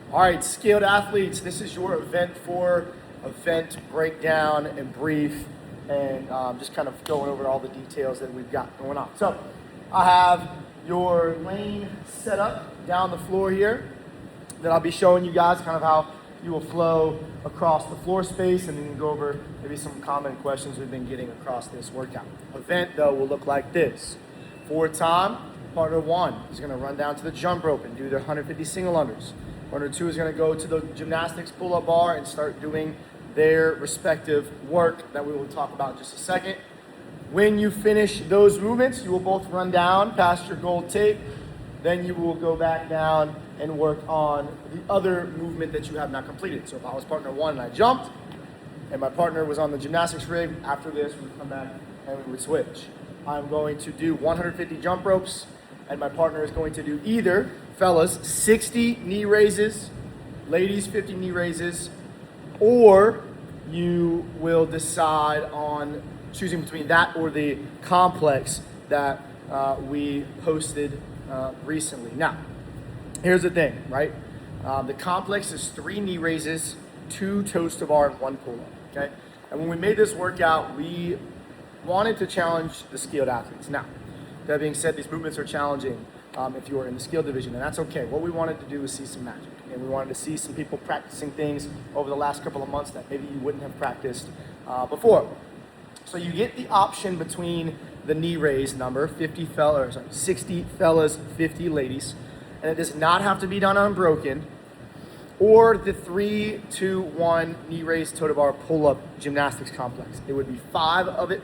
All right, skilled athletes, this is your event breakdown and brief, and just kind of going over all the details that we've got going on. So I have your lane set up down the floor here that I'll be showing you guys kind of how you will flow across the floor space, and then go over maybe some common questions we've been getting across this workout. Event, though, will look like this. For time, partner one is going to run down to the jump rope and do their 150 single unders. Partner two is going to go to the gymnastics pull-up bar and start doing their respective work that we will talk about in just a second. When you finish those movements, you will both run down past your gold tape. Then you will go back down and work on the other movement that you have not completed. So if I was partner one and I jumped, and my partner was on the gymnastics rig, after this we would come back and we would switch. I'm going to do 150 jump ropes, and my partner is going to do either, fellas, 60 knee raises, ladies 50 knee raises, or you will decide on choosing between that or the complex that we posted recently. Now, here's the thing, right? The complex is 3 knee raises, 2 toes to bar, and 1 pull-up, okay? And when we made this workout, we wanted to challenge the skilled athletes. Now, that being said, these movements are challenging if you're in the skill division, and that's okay. What we wanted to do was see some magic, and we wanted to see some people practicing things over the last couple of months that maybe you wouldn't have practiced before. So you get the option between the knee raise number, 60 fellas, 50 ladies, and it does not have to be done unbroken, or the 3, 2, 1 knee raise toe to bar pull-up gymnastics complex. It would be 5 of it,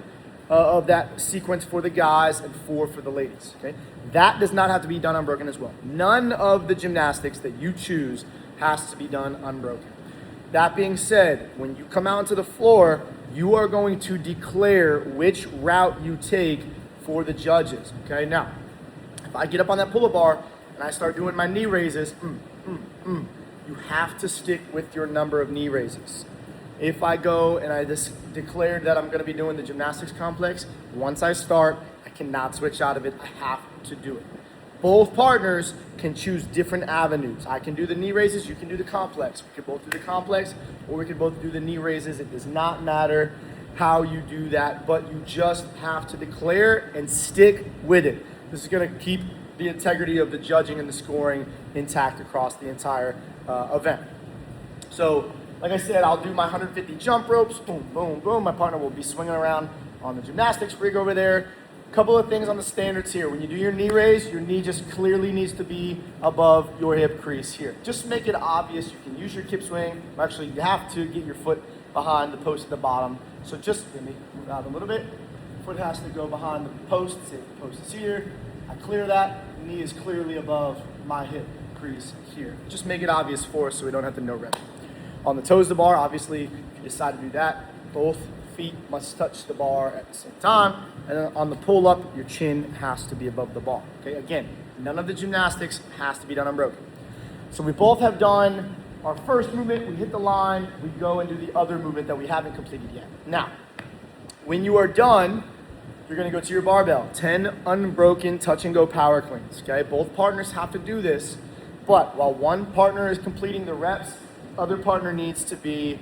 of that sequence for the guys and 4 for the ladies, okay? That does not have to be done unbroken as well. None of the gymnastics that you choose has to be done unbroken. That being said, when you come out into the floor, you are going to declare which route you take for the judges, okay? Now, if I get up on that pull-up bar and I start doing my knee raises, you have to stick with your number of knee raises. If I go and I just declared that I'm going to be doing the gymnastics complex, once I start, I cannot switch out of it. I have to do it. Both partners can choose different avenues. I can do the knee raises, you can do the complex. We can both do the complex, or we can both do the knee raises. It does not matter how you do that, but you just have to declare and stick with it. This is going to keep the integrity of the judging and the scoring intact across the entire event. So, like I said, I'll do my 150 jump ropes, boom, boom, boom. My partner will be swinging around on the gymnastics rig over there. Couple of things on the standards here. When you do your knee raise, your knee just clearly needs to be above your hip crease here. Just make it obvious. You can use your kip swing. Actually, you have to get your foot behind the post at the bottom. So just let me move out a little bit. Foot has to go behind the post. Say the post is here. I clear that. Knee is clearly above my hip crease here. Just make it obvious for us so we don't have to no rep. On the toes to bar, obviously, if you decide to do that, both feet must touch the bar at the same time. And then on the pull-up, your chin has to be above the bar. Okay, again, none of the gymnastics has to be done unbroken. So we both have done our first movement, we hit the line, we go and do the other movement that we haven't completed yet. Now, when you are done, you're gonna go to your barbell. 10 unbroken touch and go power cleans, okay? Both partners have to do this, but while one partner is completing the reps, other partner needs to be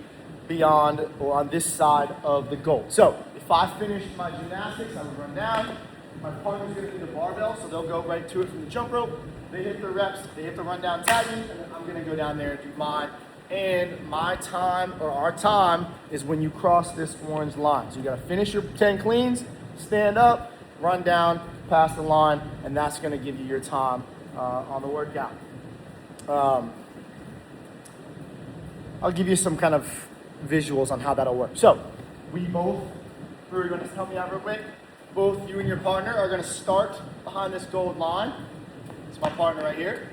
beyond or on this side of the goal. So if I finish my gymnastics, I would run down. My partner's gonna do the barbell, so they'll go right to it from the jump rope. They hit the reps, they hit the run down tagging, and then I'm gonna go down there and do mine. And my time, or our time, is when you cross this orange line. So you gotta finish your 10 cleans, stand up, run down, pass the line, and that's gonna give you your time on the workout. I'll give you some kind of visuals on how that'll work. So, we both, you're gonna help me out real quick. Both you and your partner are gonna start behind this gold line. It's my partner right here.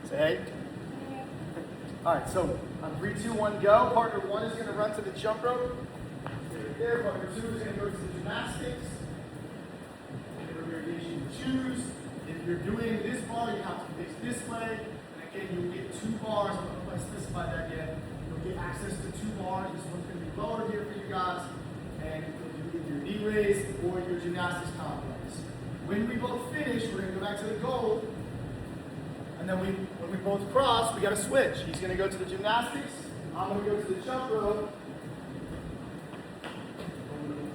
Say hey. All right, so on 3, 2, 1, go. Partner one is gonna run to the jump rope. Stay right there. Partner two is gonna go to the gymnastics. Whatever variation you choose. If you're doing this bar, you have to face this way. And again, you get 2 bars. I'm not gonna specify that yet. You'll get access to 2 bars. This one's going to be lower here for you guys. And you'll do your knee raise or your gymnastics complex. When we both finish, we're going to go back to the goal. And then when we both cross, we got to switch. He's going to go to the gymnastics. I'm going to go to the jump rope.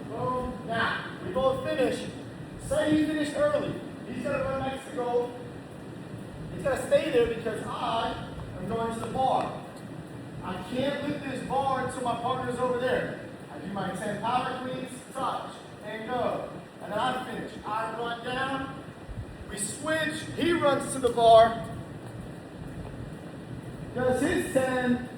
Boom. Now, we both finish. Say he finished early. He's going to run next to goal. He's going to stay there because I am going to the bar. I can't lift this bar until my partner's over there. I do my 10 power cleans, touch, and go. And then I finish. I run down. We switch. He runs to the bar. Does his 10.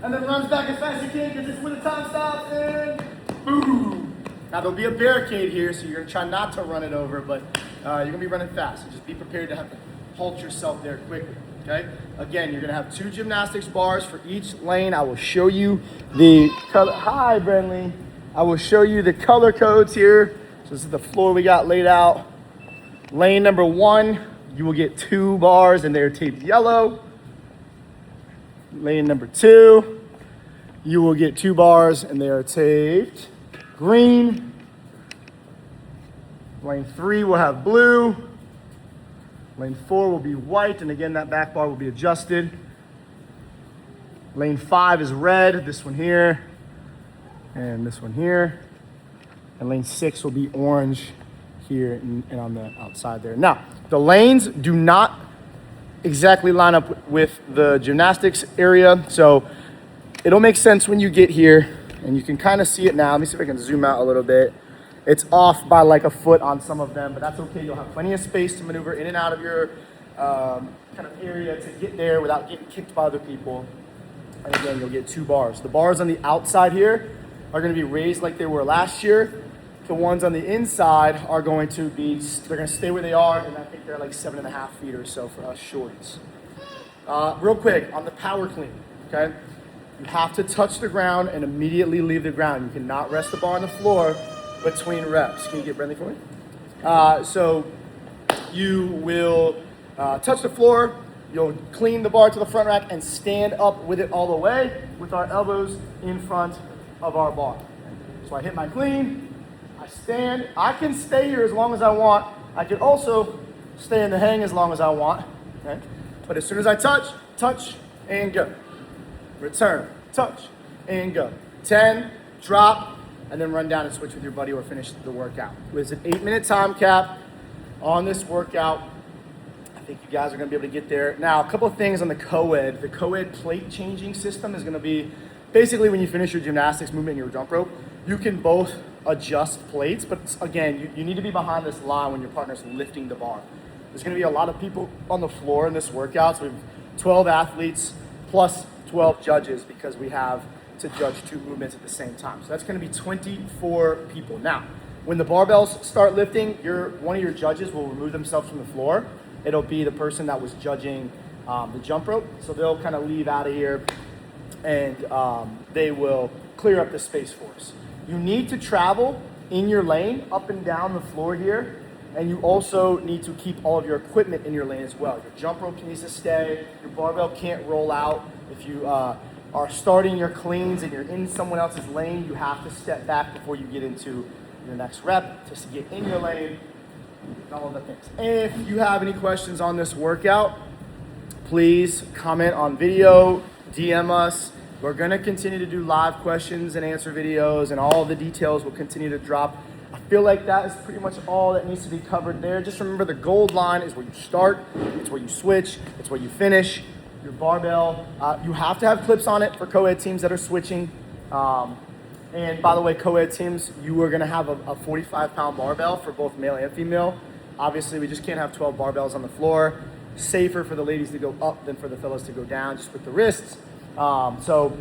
And then runs back as fast as he can because it's when the time stops and boom. Now there'll be a barricade here, so you're going to try not to run it over, but you're going to be running fast. So just be prepared to have to halt yourself there quickly. Okay? Again, you're going to have 2 gymnastics bars for each lane. I will show you the color. Hi, Brenly. I will show you the color codes here. So this is the floor we got laid out. Lane number 1, you will get 2 bars and they're taped yellow. Lane number 2, you will get 2 bars and they are taped green. Lane 3 will have blue. Lane 4 will be white, and again, that back bar will be adjusted. Lane 5 is red, this one here, and this one here. And lane 6 will be orange here and on the outside there. Now, the lanes do not exactly line up with the gymnastics area, so it'll make sense when you get here, and you can kind of see it now. Let me see if I can zoom out a little bit. It's off by like a foot on some of them, but that's okay. You'll have plenty of space to maneuver in and out of your kind of area to get there without getting kicked by other people. And again, you'll get 2 bars. The bars on the outside here are going to be raised like they were last year. The ones on the inside are going to be, they're going to stay where they are, and I think they're like 7.5 feet or so for us shorties. Real quick, on the power clean, okay? You have to touch the ground and immediately leave the ground. You cannot rest the bar on the floor between reps. Can you get Brentley for me? So you will touch the floor, you'll clean the bar to the front rack and stand up with it all the way with our elbows in front of our bar. So I hit my clean, I stand. I can stay here as long as I want. I can also stay in the hang as long as I want. Okay? But as soon as I touch and go. Return, touch and go. 10, drop, and then run down and switch with your buddy or finish the workout. There's an 8-minute time cap on this workout. I think you guys are gonna be able to get there. Now, a couple of things on the co-ed. The co-ed plate changing system is gonna be basically when you finish your gymnastics movement and your jump rope, you can both adjust plates, but again, you need to be behind this line when your partner's lifting the bar. There's gonna be a lot of people on the floor in this workout, so we have 12 athletes plus 12 judges because we have to judge 2 movements at the same time. So that's going to be 24 people. Now, when the barbells start lifting, one of your judges will remove themselves from the floor. It'll be the person that was judging the jump rope. So they'll kind of leave out of here and they will clear up the space for us. You need to travel in your lane up and down the floor here. And you also need to keep all of your equipment in your lane as well. Your jump rope needs to stay. Your barbell can't roll out. If you are starting your cleans and you're in someone else's lane, you have to step back before you get into your next rep just to get in your lane and all of the things. If you have any questions on this workout, please comment on video, DM us. We're gonna continue to do live questions and answer videos, and all the details will continue to drop. I feel like that is pretty much all that needs to be covered there. Just remember the gold line is where you start, it's where you switch, it's where you finish. Your barbell, you have to have clips on it for co-ed teams that are switching. And by the way, co-ed teams, you are gonna have a 45-pound barbell for both male and female. Obviously, we just can't have 12 barbells on the floor. Safer for the ladies to go up than for the fellas to go down, just with the wrists. So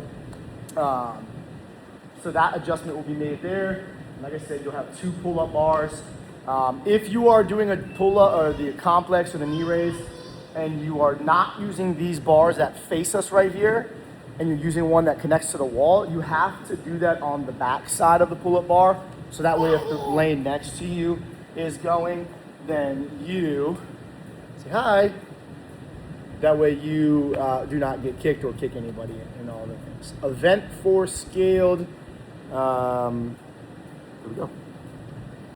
that adjustment will be made there. Like I said, you'll have 2 pull-up bars. If you are doing a pull-up or the complex or the knee raise, and you are not using these bars that face us right here, and you're using one that connects to the wall, you have to do that on the back side of the pull-up bar. So that way, if the lane next to you is going, then you say hi. That way you do not get kicked or kick anybody and all the things. Event 4 scaled. Here we go.